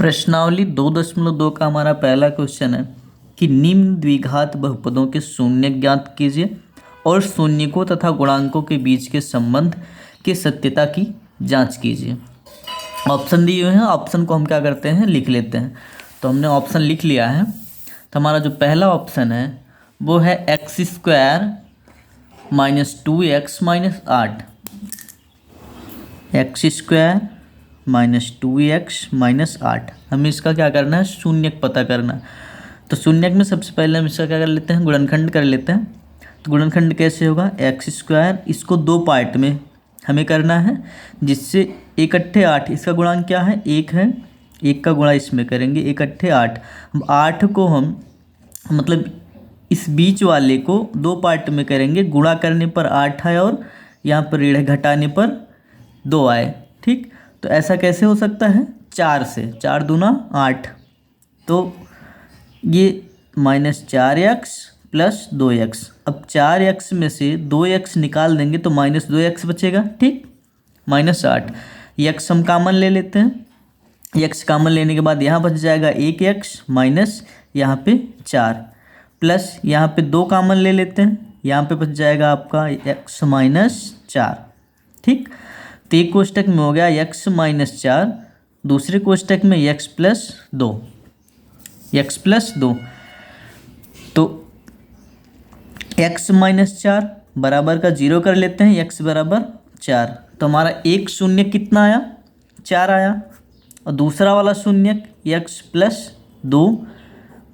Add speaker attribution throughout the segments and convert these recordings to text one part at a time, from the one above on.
Speaker 1: प्रश्नावली 2.2 का हमारा पहला क्वेश्चन है कि निम्न द्विघात बहुपदों के शून्य ज्ञात कीजिए और शून्यकों तथा गुणांकों के बीच के संबंध की सत्यता की जांच कीजिए। ऑप्शन दिए हुए हैं, ऑप्शन को हम क्या करते हैं, लिख लेते हैं। तो हमने ऑप्शन लिख लिया है। तो हमारा जो पहला ऑप्शन है वो है x² - 2x - 8, x² - 2x - 8। हमें इसका क्या करना है, शून्यक पता करना है। तो शून्यक में सबसे पहले हम इसका क्या कर लेते हैं, गुणनखंड कर लेते हैं। तो गुणनखंड कैसे होगा, x², इसको दो पार्ट में हमें करना है जिससे 1 × 8, इसका गुणांक क्या है, 1 है, 1 का गुणा इसमें करेंगे, 1 × 8। हम 8 को हम मतलब इस बीच वाले को दो पार्ट में करेंगे, गुणा करने पर 8 आए और यहाँ पर ऋण घटाने पर 2 आए। ठीक, तो ऐसा कैसे हो सकता है, 4 से, 4 दूना 8। तो ये -4x + 2x। अब 4x में से 2x निकाल देंगे तो -2x बचेगा। ठीक, -8, x हम कामन ले लेते हैं। x कामन लेने के बाद यहाँ बच जाएगा 1x माइनस यहाँ पे 4, प्लस यहाँ पे 2 कामन ले लेते हैं, यहाँ पे बच जाएगा आपका x - 4। ठीक, तो एक कोष्टक में हो गया x - 4, दूसरे कोष्टक में x + 2, x + 2। तो x - 4 बराबर का 0 कर लेते हैं, x बराबर 4। तो हमारा एक शून्य कितना आया, 4 आया। और दूसरा वाला शून्य x + 2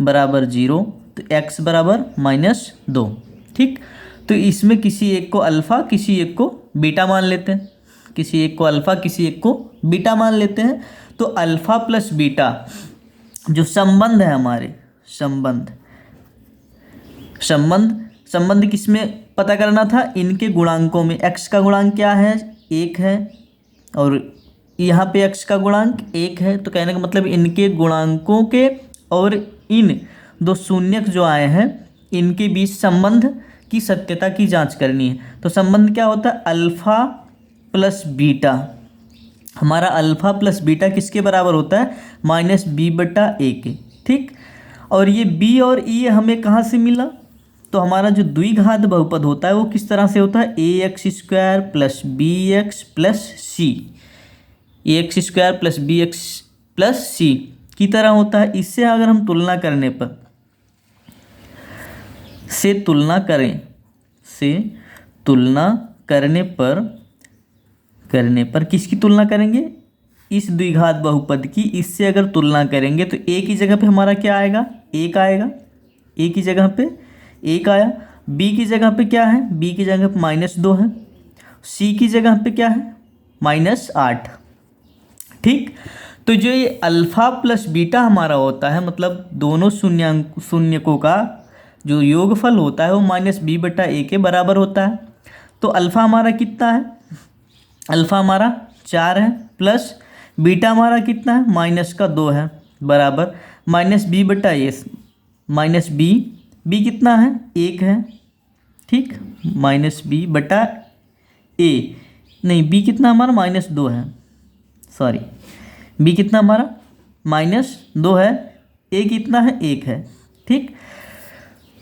Speaker 1: बराबर 0, तो x बराबर -2। ठीक, तो इसमें किसी एक को अल्फ़ा किसी एक को बीटा मान लेते हैं, किसी एक को अल्फ़ा किसी एक को बीटा मान लेते हैं। तो अल्फ़ा + बीटा जो संबंध है हमारे, संबंध किसमें पता करना था, इनके गुणांकों में। x का गुणांक क्या है, 1 है, और यहाँ पे x का गुणांक 1 है। तो कहने का मतलब इनके गुणांकों के और इन दो शून्यक जो आए हैं इनके बीच संबंध की सत्यता की जांच करनी है। तो संबंध क्या होता है, अल्फ़ा + बीटा। हमारा अल्फ़ा + बीटा किसके बराबर होता है, -b/a के। ठीक, और ये b और e हमें कहाँ से मिला, तो हमारा जो द्विघात बहुपद होता है वो किस तरह से होता है, ax² + bx + c, ax² + bx + c की तरह होता है। इससे अगर हम तुलना करने पर किसकी तुलना करेंगे, इस द्विघात बहुपद की। इससे अगर तुलना करेंगे तो a की जगह पे हमारा क्या आएगा, 1 आएगा, a की जगह पे 1 आया। b की जगह पे क्या है, b की जगह पे -2 है। c की जगह पे क्या है, -8। ठीक, तो जो ये अल्फ़ा + बीटा हमारा होता है, मतलब दोनों शून्यकों का जो योगफल होता है वो -b/a के बराबर होता है। तो अल्फ़ा हमारा कितना है, अल्फ़ा हमारा 4 है, प्लस बीटा हमारा कितना है, -2 है, बराबर -b/a, -b कितना है, 1 है। ठीक, -b/a, नहीं, b कितना हमारा -2 है, सॉरी, b कितना हमारा -2 है, a कितना है, 1 है। ठीक,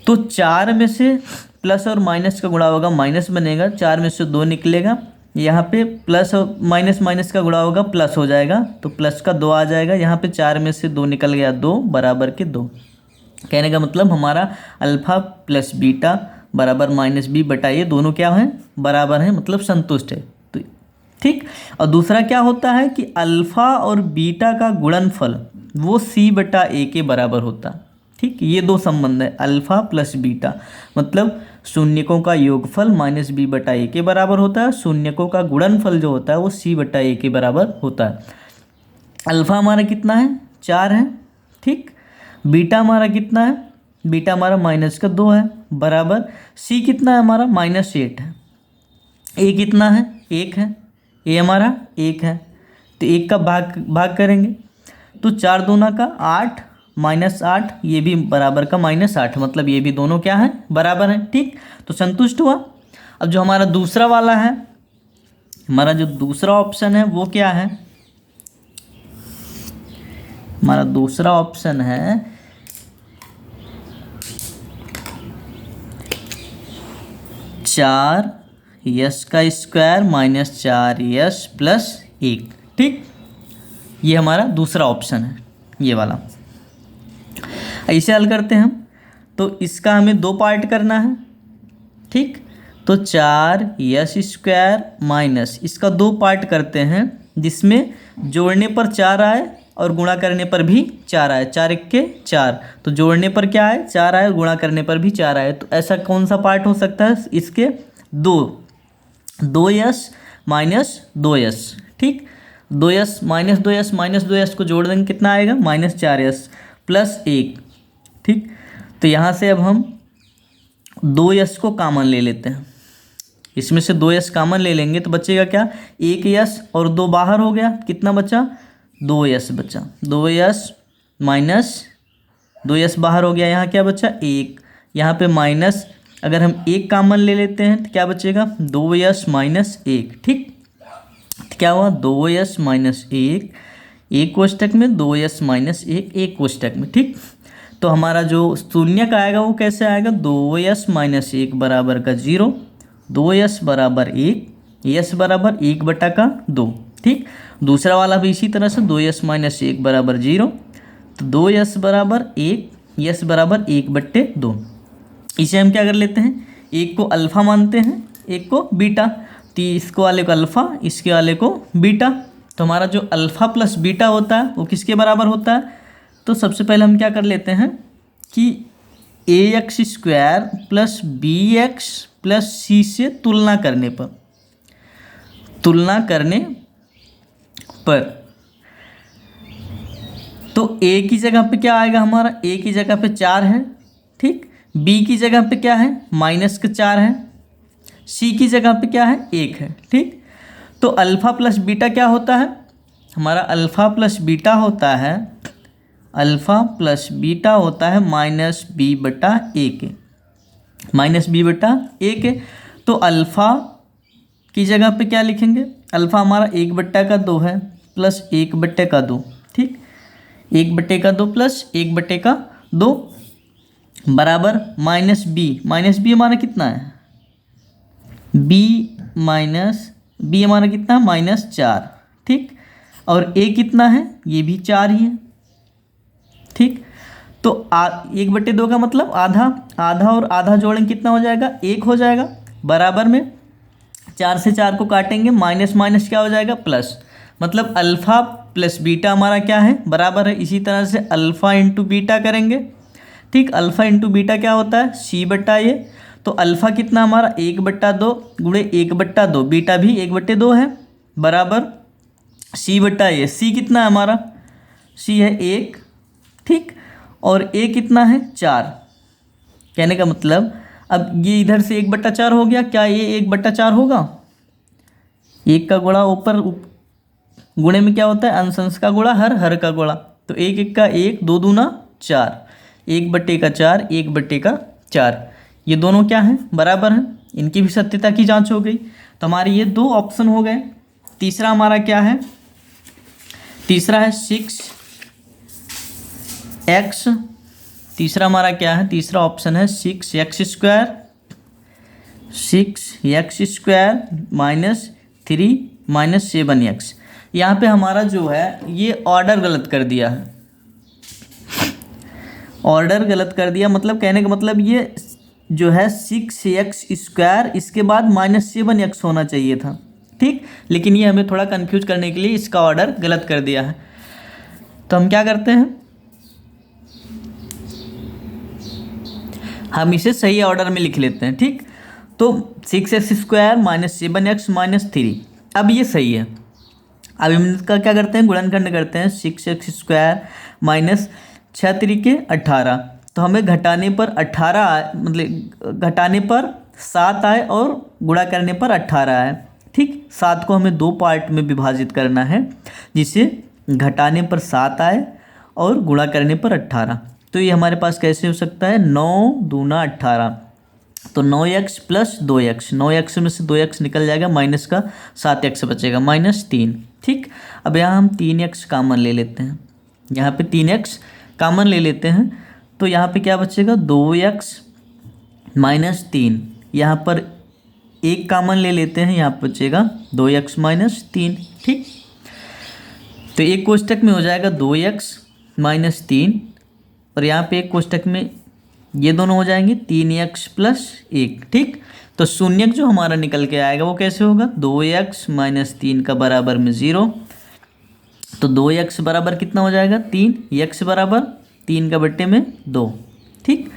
Speaker 1: तो 4 में से प्लस और माइनस का गुणा होगा, माइनस बनेगा, 4 में से 2 निकलेगा, यहाँ पे प्लस और माइनस का गुणा होगा, प्लस हो जाएगा, तो प्लस का 2 आ जाएगा। यहाँ पे 4 में से 2 निकल गया, 2 बराबर के 2। कहने का मतलब हमारा अल्फ़ा + बीटा बराबर -b/a, दोनों क्या हैं, बराबर हैं, मतलब संतुष्ट है। तो ठीक, और दूसरा क्या होता है कि अल्फ़ा और बीटा का गुणनफल वो c/a के बराबर होता है। ठीक, ये दो संबंध है, अल्फ़ा + बीटा, मतलब शून्यकों का योगफल -b/a के बराबर होता है, शून्यकों का गुणनफल जो होता है वो c/a के बराबर होता है। अल्फ़ा हमारा कितना है, 4 है। ठीक, बीटा हमारा कितना है, बीटा हमारा -2 है, बराबर c कितना है हमारा, -8 है। a कितना है, 1 है, a हमारा 1 है। तो 1 का भाग करेंगे तो 4 दूना का 8, -8, ये भी बराबर का -8, मतलब ये भी दोनों क्या है, बराबर हैं। ठीक, तो संतुष्ट हुआ। अब जो हमारा दूसरा वाला है, हमारा जो दूसरा ऑप्शन है वो क्या है, हमारा दूसरा ऑप्शन है 4 का स्क्वायर माइनस 4 प्लस 1। ठीक, ये हमारा दूसरा ऑप्शन है, ये वाला। ऐसे हल करते हैं हम, तो इसका हमें 2 पार्ट करना है। ठीक, तो 4 माइनस इसका 2 पार्ट करते हैं, जिसमें जोड़ने पर 4 आए और गुणा करने पर भी 4 आए। 4 1 4, तो जोड़ने पर क्या आए, 4 आए, और गुणा करने पर भी 4 आए। तो ऐसा कौन सा पार्ट हो सकता है इसके? 2s minus 2s। ठीक, 2s माइनस 2s को जोड़ देंगे, कितना आएगा? -4s plus 1। ठीक, तो यहाँ से अब हम 2s को कॉमन ले लेते हैं। इसमें से 2s कॉमन ले लेंगे तो बचेगा क्या? 1s और 2 बाहर हो गया, कितना बचा? 2s बचा। 2s माइनस 2s बाहर हो गया, यहाँ क्या बचा? 1। यहाँ पे माइनस, अगर हम 1 कॉमन ले लेते हैं तो क्या बचेगा? 2s minus 1। ठीक, तो क्या हुआ? 2s माइनस 1 एक कोष्टक में, 2s माइनस 1 एक कोष्टक में। ठीक, तो हमारा जो शून्यक आएगा वो कैसे आएगा? 2s माइनस 1 बराबर का 0, 2s बराबर 1, s बराबर 1/2। ठीक, दूसरा वाला भी इसी तरह से 2s माइनस 1 बराबर 0, तो 2s बराबर 1, s बराबर 1/2। इसे हम क्या कर लेते हैं? एक को अल्फ़ा मानते हैं, एक को बीटा। तो इसको वाले को अल्फ़ा, इसके वाले को बीटा। तो हमारा जो अल्फ़ा प्लस बीटा होता है वो किसके बराबर होता है? तो सबसे पहले हम क्या कर लेते हैं कि ax² plus bx plus c से तुलना करने पर तो a की जगह पे क्या आएगा हमारा? a की जगह पे 4 है। ठीक, b की जगह पे क्या है? -4 है। c की जगह पे क्या है? 1 है। ठीक, तो अल्फ़ा प्लस बीटा क्या होता है हमारा? अल्फ़ा प्लस बीटा होता है -b/1, -b/1। तो अल्फ़ा की जगह पे क्या लिखेंगे? अल्फ़ा हमारा 1/2 है प्लस 1/2। ठीक, 1/2 प्लस 1/2 बराबर -b हमारा कितना है? b हमारा कितना है? -4। ठीक, और a कितना है? ये भी 4 ही है। ठीक, तो 1/2 का मतलब आधा, आधा और आधा जोड़ेंगे कितना हो जाएगा? 1 हो जाएगा। बराबर में 4 से 4 को काटेंगे, माइनस माइनस क्या हो जाएगा? प्लस। मतलब अल्फ़ा प्लस बीटा हमारा क्या है? बराबर है। इसी तरह से अल्फ़ा इंटू बीटा करेंगे। ठीक, अल्फ़ा इंटू बीटा क्या होता है? c/a। तो अल्फ़ा कितना हमारा? 1/2 गुणे 1/2, बीटा भी 1/2 है, बराबर c/a। c कितना है हमारा? c है 1। ठीक, और a कितना है? 4। कहने का मतलब अब ये इधर से 1/4 हो गया, क्या ये 1/4 होगा? 1 का गुणा ऊपर गुणे में क्या होता है? अंश का गुणा, हर का गुणा। तो 1 1 का 1, 2 दूना 4, 1/4, 1/4। ये दोनों क्या हैं? बराबर हैं। इनकी भी सत्यता की जांच हो गई। तो हमारे ये 2 ऑप्शन हो गए। तीसरा हमारा क्या है? तीसरा है 6x। तीसरा हमारा क्या है? तीसरा ऑप्शन है 6x² -3 -7x। यहाँ पे हमारा जो है ये ऑर्डर गलत कर दिया है। ऑर्डर गलत कर दिया मतलब कहने का मतलब ये जो है 6x², इसके बाद -7x होना चाहिए था। ठीक, लेकिन ये हमें थोड़ा कंफ्यूज करने के लिए इसका ऑर्डर गलत कर दिया है। तो हम क्या करते हैं? हम इसे सही ऑर्डर में लिख लेते हैं। ठीक, तो 6x² -7x -3, अब ये सही है। अब हम इसका क्या करते हैं? गुणनखंड करते हैं। 6x² माइनस 6 त्रिके 18, तो हमें घटाने पर 18 मतलब घटाने पर 7 आए और गुणा करने पर 18 आए। ठीक, 7 को हमें 2 पार्ट में विभाजित करना है, जिसे घटाने पर 7 आए और गुणा करने पर 18। तो ये हमारे पास कैसे हो सकता है? 9 दूना 18, तो 9x प्लस 2x, 9x में से 2x निकल जाएगा, माइनस का 7x बचेगा, -3। ठीक, अब यहाँ हम 3x कॉमन ले लेते हैं। यहाँ पे 3x कॉमन ले लेते हैं तो यहाँ पे क्या बचेगा 2x माइनस 3। यहाँ पर एक कॉमन ले लेते हैं, यहाँ बचेगा 2x माइनस 3। ठीक, तो एक कोष्टक में हो जाएगा 2x माइनस 3 और यहाँ पे एक कोष्टक में ये दोनों हो जाएंगे 3x प्लस 1। ठीक, तो शून्यक जो हमारा निकल के आएगा वो कैसे होगा 2x माइनस 3 का बराबर में 0। तो 2x बराबर कितना हो जाएगा 3, x बराबर 3 का बट्टे में 2। ठीक,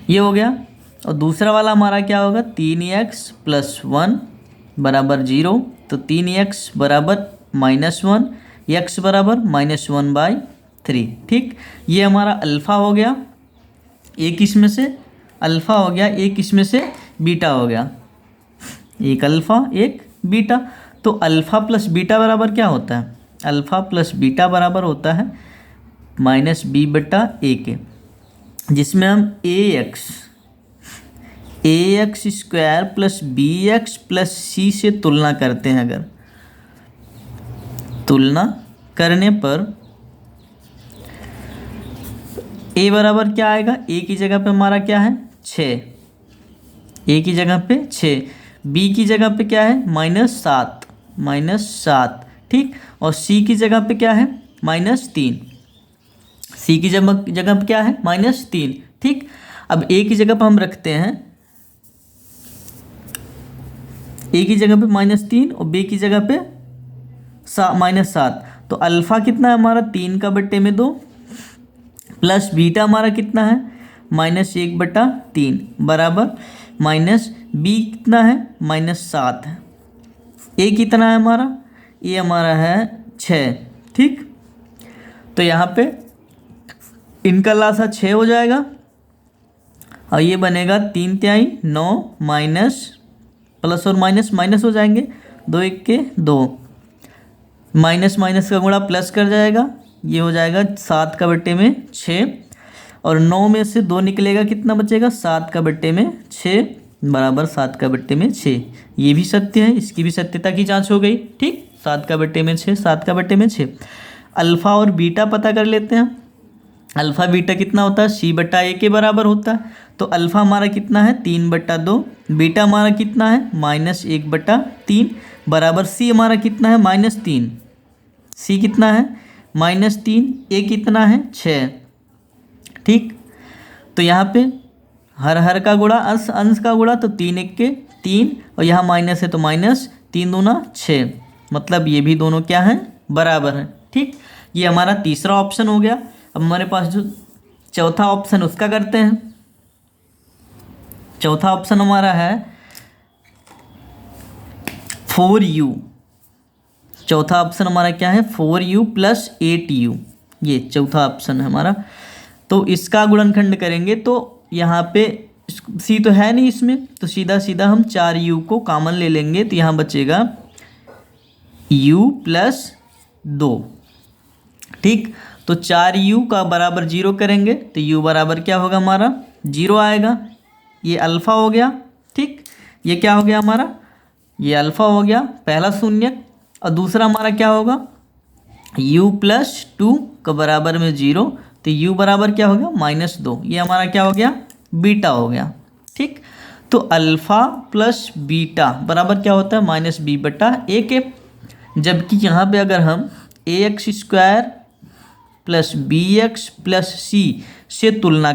Speaker 1: ये हो गया। और दूसरा वाला हमारा क्या होगा 3x प्लस 1 बराबर 0। तो 3x बराबर माइनस 1, x बराबर -1/3। ठीक, ये हमारा अल्फ़ा हो गया, एक इसमें से अल्फ़ा हो गया, एक इसमें से बीटा हो गया, एक अल्फ़ा एक बीटा। तो अल्फ़ा प्लस बीटा बराबर क्या होता है, अल्फ़ा प्लस बीटा बराबर होता है -b/a के, जिसमें हम ax square plus bx plus c से तुलना करते हैं। अगर तुलना करने पर a बराबर क्या आएगा, a की जगह पे हमारा क्या है 6, a की जगह पे 6, b की जगह पे क्या है -7। ठीक, और c की जगह पे क्या है -3, c की जगह पे क्या है -3। ठीक, अब a की जगह पे हम रखते हैं, a की जगह पे -3 और b की जगह पे -7। तो अल्फ़ा कितना है हमारा 3 का बट्टे में 2 प्लस बीटा हमारा कितना है -1/3 बराबर माइनस b कितना है -7 है। a कितना है हमारा, ये हमारा है 6। ठीक, तो यहाँ पे इनका लासा 6 हो जाएगा और ये बनेगा 3/3 9 माइनस प्लस और माइनस माइनस हो जाएंगे, 2 1 के 2, माइनस माइनस का गुणा प्लस कर जाएगा, ये हो जाएगा 7 का बट्टे में 6 और 9 में से 2 निकलेगा, कितना बचेगा 7 का बट्टे में 6 बराबर 7 का बट्टे में 6। ये भी सत्य है, इसकी भी सत्यता की जांच हो गई। ठीक, 7 का बट्टे में 6, 7 का बट्टे में 6। अल्फ़ा और बीटा पता कर लेते हैं। अल्फ़ा बीटा कितना होता है c/a के बराबर होता है। तो अल्फ़ा हमारा कितना है 3/2, बीटा हमारा कितना है -1/3 बराबर c हमारा कितना है -3, c कितना है -3, a कितना है 6। ठीक, तो यहाँ पे हर हर का गुणा अंश का गुणा, तो 3 1 के 3 और यहाँ माइनस है तो माइनस 3 दूना 6, मतलब ये भी दोनों क्या हैं बराबर हैं। ठीक, ये हमारा तीसरा ऑप्शन हो गया। अब हमारे पास जो चौथा ऑप्शन उसका करते हैं। चौथा ऑप्शन हमारा है 4u। चौथा ऑप्शन हमारा क्या है 4u प्लस 8u, ये चौथा ऑप्शन है हमारा। तो इसका गुणनखंड करेंगे तो यहाँ पे c तो है नहीं इसमें, तो सीधा सीधा हम 4u को कॉमन ले लेंगे, तो यहाँ बचेगा u प्लस 2। ठीक, तो 4u का बराबर 0 करेंगे तो u बराबर क्या होगा हमारा 0 आएगा। ये अल्फ़ा हो गया। ठीक, ये क्या हो गया हमारा, ये अल्फ़ा हो गया पहला शून्यक, और दूसरा हमारा क्या होगा u प्लस 2 का बराबर में 0, तो u बराबर क्या हो गया -2, ये हमारा क्या हो गया बीटा हो गया। ठीक, तो अल्फ़ा प्लस बीटा बराबर क्या होता है -b/a के, जबकि यहाँ पे अगर हम ax square plus bx plus c से तुलना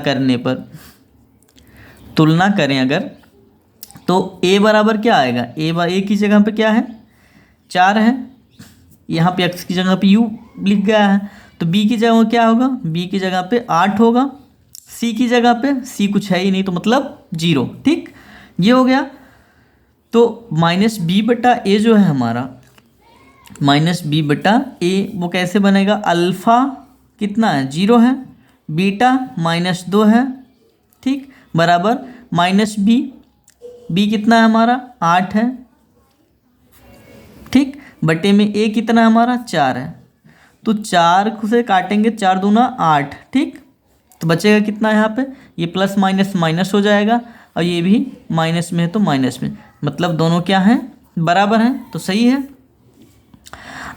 Speaker 1: करें अगर, तो a बराबर क्या आएगा, a की जगह पे क्या है 4 है, यहाँ पे x की जगह पे u लिख गया है, तो b की जगह क्या होगा, b की जगह पे 8 होगा, c की जगह पे c कुछ है ही नहीं तो मतलब 0। ठीक, ये हो गया। तो -b/a जो है हमारा -b/a वो कैसे बनेगा, अल्फ़ा कितना है 0 है, बीटा -2 है। ठीक, बराबर -b कितना है हमारा 8 है। ठीक, बटे में a कितना है हमारा 4 है, तो 4 से काटेंगे 4 दूना 8। ठीक, तो बचेगा कितना यहाँ पे, ये प्लस माइनस माइनस हो जाएगा और ये भी माइनस में है तो माइनस में, मतलब दोनों क्या हैं बराबर हैं, तो सही है।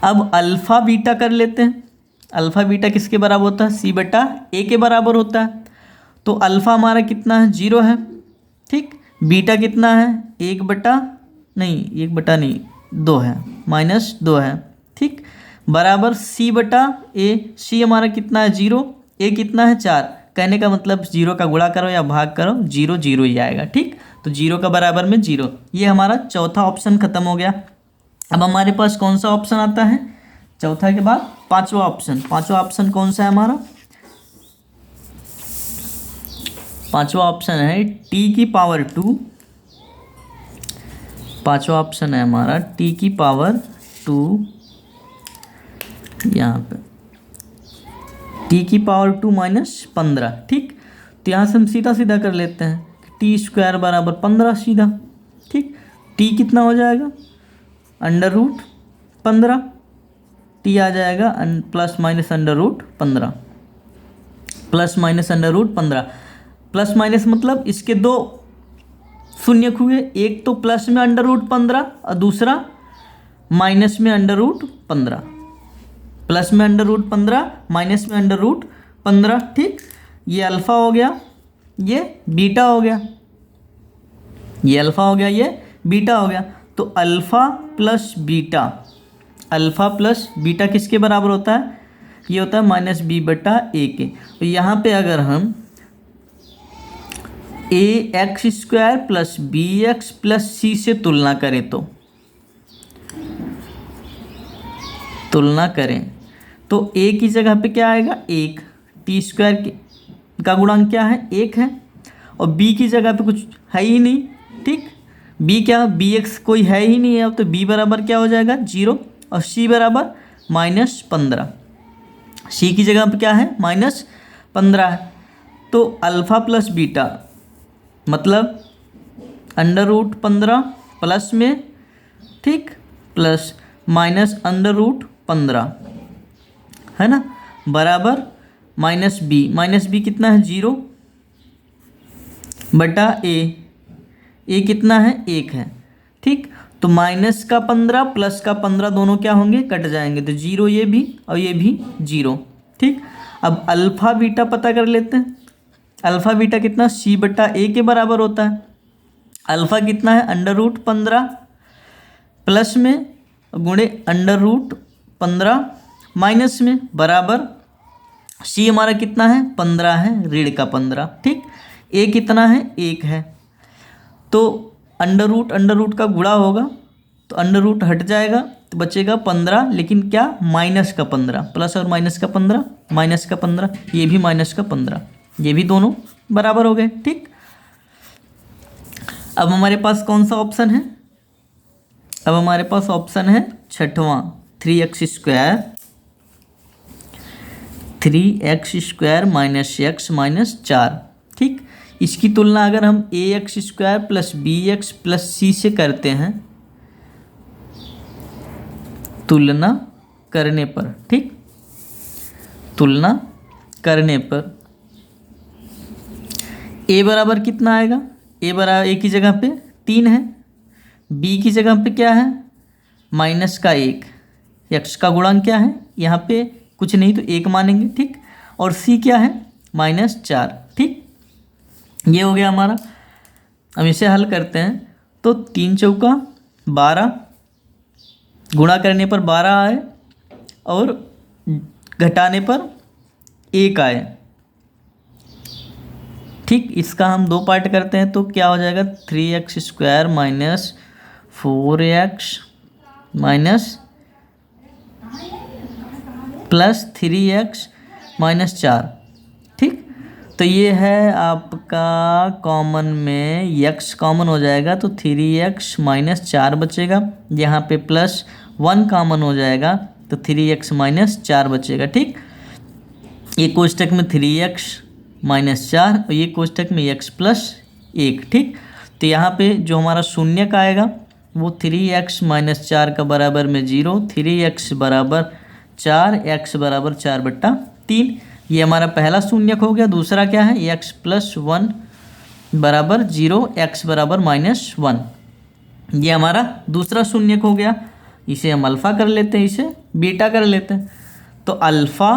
Speaker 1: अब अल्फ़ा बीटा कर लेते हैं। अल्फ़ा बीटा किसके बराबर होता है, सी बटा ए के बराबर होता है। तो अल्फ़ा हमारा कितना है, 0 है, ठीक। बीटा कितना है, 2 है, -2 है, ठीक। बराबर सी बटा ए, सी हमारा कितना है 0, ए कितना है 4। कहने का मतलब 0 का गुणा करो या भाग करो, 0 0 ही आएगा, ठीक। तो 0 का बराबर में 0, ये हमारा चौथा ऑप्शन खत्म हो गया। अब हमारे पास कौन सा ऑप्शन आता है, चौथा के बाद पांचवा ऑप्शन। पांचवा ऑप्शन कौन सा है हमारा, पांचवा ऑप्शन है t की पावर 2। पांचवा ऑप्शन है हमारा t की पावर 2, यहाँ पे t की पावर 2 -15, ठीक। तो यहाँ से हम सीधा सीधा कर लेते हैं, t² बराबर 15 सीधा, ठीक। t कितना हो जाएगा, √15, t आ जाएगा ±√15, ±√15। प्लस माइनस मतलब इसके दो शून्य हुए, एक तो प्लस में √15 और दूसरा माइनस में √15। प्लस में √15, माइनस में √15, ठीक। ये अल्फ़ा हो गया, ये बीटा हो गया, ये अल्फ़ा हो गया, ये बीटा हो गया। तो alpha plus beta, alpha plus beta किसके बराबर होता है, ये होता है -b/a के। तो यहाँ पे अगर हम ax² + bx + c से तुलना करें, तो तुलना करें तो a की जगह पे क्या आएगा, 1, t² का गुणांक क्या है, 1 है, और b की जगह पे कुछ है ही नहीं, ठीक। b क्या, bx कोई है ही नहीं है, अब तो b बराबर क्या हो जाएगा, 0, और c बराबर -15। c की जगह पे क्या है, -15 है। तो अल्फ़ा प्लस बीटा मतलब √15 प्लस में, ठीक, प्लस -√15 है ना, बराबर -b कितना है, 0 बटा a कितना है, 1 है, ठीक। तो -15 प्लस का 15 दोनों क्या होंगे, कट जाएंगे, तो 0 ये भी और ये भी 0, ठीक। अब अल्फ़ा बीटा पता कर लेते हैं। अल्फ़ा बीटा कितना, c/a के बराबर होता है। अल्फ़ा कितना है, √15 प्लस में गुणे √15 माइनस में, बराबर c हमारा कितना है, 15 है, ऋण का 15, ठीक। a कितना है, 1 है। तो अंडर रूट का गुणा होगा, तो अंडर रूट हट जाएगा, तो बचेगा 15, लेकिन क्या, माइनस का 15, प्लस और माइनस का 15, माइनस का 15, ये भी माइनस का 15, ये भी दोनों बराबर हो गए, ठीक। अब हमारे पास कौन सा ऑप्शन है, अब हमारे पास ऑप्शन है छठवां, 3x² -x -4, ठीक। इसकी तुलना अगर हम ax² + bx + c से करते हैं, तुलना करने पर, ठीक, तुलना करने पर a बराबर कितना आएगा, a की जगह पे 3 है, b की जगह पे क्या है, -1, x का गुणांक क्या है, यहाँ पे कुछ नहीं तो 1 मानेंगे, ठीक। और c क्या है, -4, ठीक। ये हो गया हमारा। अब इसे हल करते हैं, तो 3 चौका 12, गुणा करने पर 12 आए और घटाने पर 1 आए, ठीक। इसका हम 2 पार्ट करते हैं, तो क्या हो जाएगा, 3x² - 4x प्लस 3x -4, ठीक। तो ये है आपका कॉमन में, x कॉमन हो जाएगा तो 3x -4 बचेगा, यहाँ पे +1 कॉमन हो जाएगा तो 3x -4 बचेगा, ठीक। ये कोष्टक में 3x -4 और ये कोष्टक में x + 1, ठीक। तो यहाँ पे जो हमारा शून्य का आएगा वो 3x -4 का बराबर में 0, 3x बराबर 4, x बराबर 4/3। ये हमारा पहला शून्यक हो गया। दूसरा क्या है, x + 1 बराबर 0, x बराबर -1, ये हमारा दूसरा शून्यक हो गया। इसे हम अल्फ़ा कर लेते हैं, इसे बीटा कर लेते हैं। तो अल्फ़ा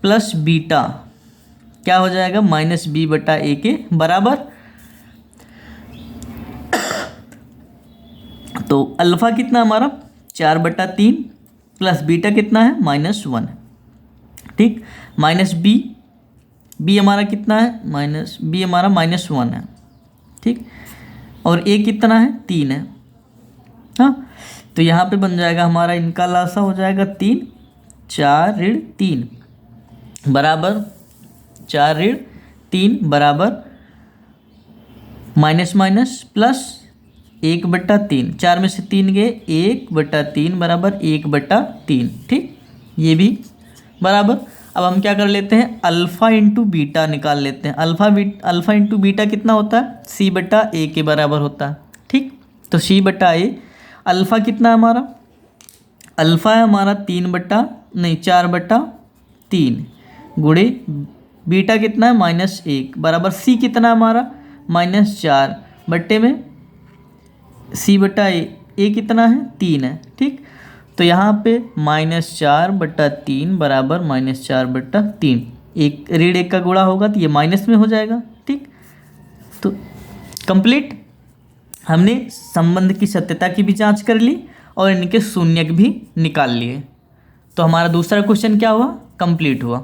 Speaker 1: प्लस बीटा क्या हो जाएगा, -b/a के बराबर। तो अल्फ़ा कितना हमारा 4/3 प्लस बीटा कितना है -1, ठीक। बी हमारा कितना है, बी हमारा -1 है, ठीक। और ए कितना है, 3 है, हाँ। तो यहाँ पे बन जाएगा हमारा इनका लासा हो जाएगा 3, 4 ऋण 3 बराबर 4 ऋण 3 बराबर माइनस माइनस प्लस 1/3, 4 में से 3 गए, 1/3 बराबर 1/3, ठीक। ये भी बराबर। अब हम क्या कर लेते हैं, अल्फ़ा इंटू बीटा निकाल लेते हैं। अल्फ़ा इंटू बीटा कितना होता है, c/a के बराबर होता है, ठीक। तो c/a अल्फ़ा कितना है हमारा, अल्फ़ा है हमारा 4/3 गुणे बीटा कितना है -1 बराबर c कितना है हमारा -4 बट्टे में c/a कितना है 3 है, ठीक। तो यहाँ पे -4/3 बराबर -4/3, एक ऋण 1 का गुणा होगा तो ये माइनस में हो जाएगा, ठीक। तो कंप्लीट, हमने संबंध की सत्यता की भी जांच कर ली और इनके शून्यक भी निकाल लिए। तो हमारा दूसरा क्वेश्चन क्या हुआ, कंप्लीट हुआ।